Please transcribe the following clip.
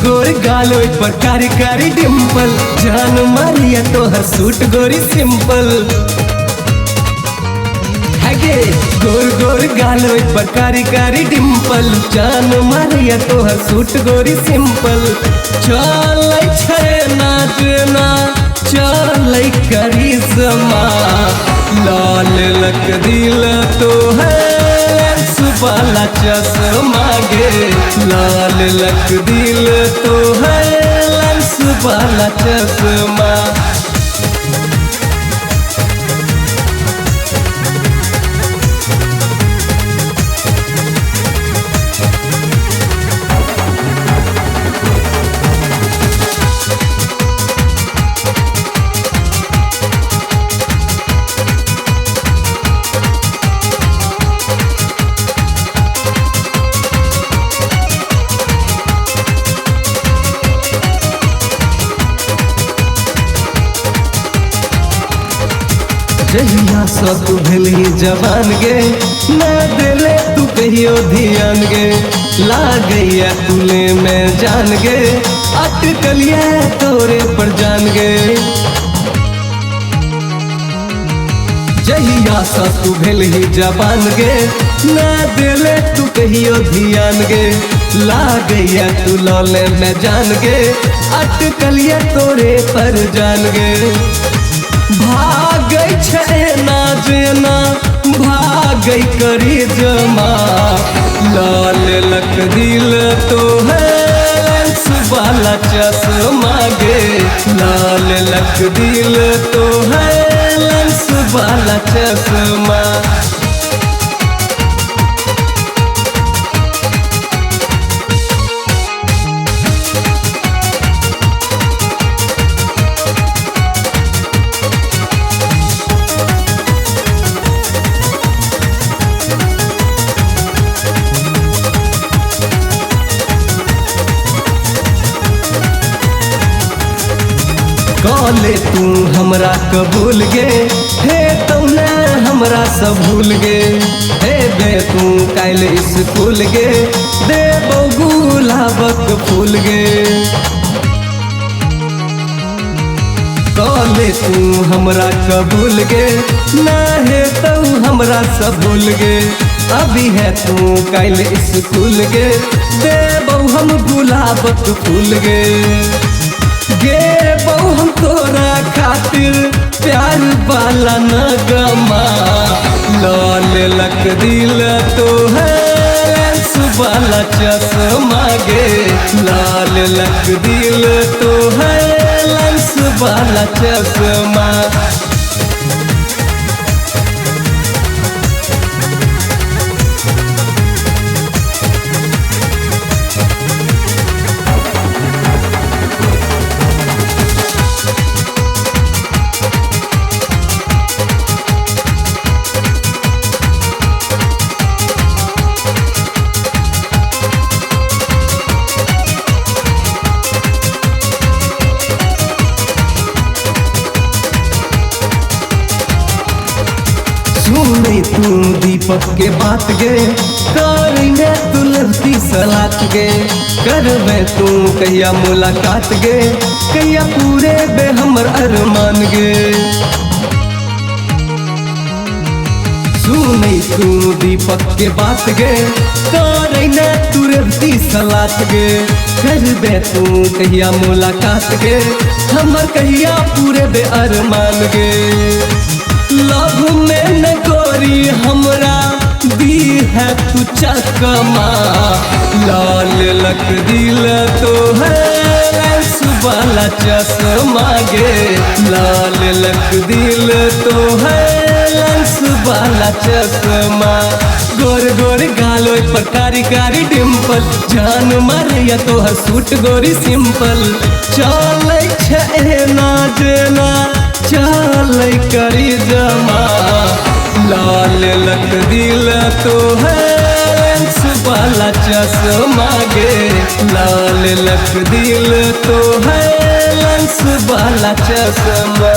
गोर गालो पर कारी कारी डिम्पल, जान मारिया तोहर सूट गोरी सिंपल। आगे गोर गोर गालो पर कारी कारी डिम्पल, जान मारिया तोहर सूट गोरी सिंपल। चल नाचना चल करिश्मा, लाल लक दिल तो है वाला चश्मा गे, लाल लक दिल तो है लेंस वाला चश्मा। जहिया सब भेली जवान गे, ना दिले तू कहियो ध्यान गे। लागैया तुले में जान गे, अटकलिया तोरे पर जान गे। जहिया सब भेली जवान गे, ना दिले तू कहियो ध्यान गे। लागैया तू लौले में जान गे, अटकलिया तोरे पर जान गे। भागै छै ना जेना भागै करी जमा, लाल लक दिल तो है लेंस वाला चश्मा गे, लाल लक दिल तो है लेंस वाला चश्मा। कॉले तू हमरा कबूल गे, हे तौने हमरा सब भूल गे। हे बे तू काल स्कूल गे, दे गुलाबक फूल गे। कॉले तू हमरा कबूल गे, ना हे तू हमरा सब भूल गे। अभी है तू काल स्कूल गे, दे हम गुलाबक फूल गे। गे बहु हम तोरा खातिर प्यार वाला नगमा, लाल लक दिल तो है लेंस वाला चश्मा गे, लाल लक दिल तो है लेंस वाला चश्मा। सुने तू दीपक के बात गे, करेंगे तू लड़ती सलात गे। करबे तू कहिया मुलाकात गे, कहिया पूरे बे हमर अरमान गे। सुने तू दीपक के बात गे, करेंगे तू लड़ती सलात गे। करबे तू कहिया मुलाकात गे, हमर कहिया पूरे बे अरमान गे। लव में न गोरी हमरा दी है तू चकमा, लाल लक दिल तो है लेंस वाला चश्मा गे, लाल लक दिल तो है लेंस वाला चश्मा। गोर गोर गालो पर कारी कारी डिम्पल, जान मारिया तोहर सूट गोरी सिंपल। चल ना जेना चल करी जमा, लाल लक दिल तो है लेंस वाला चश्मा गे, लाल लक दिल तो है लेंस वाला चश्मा।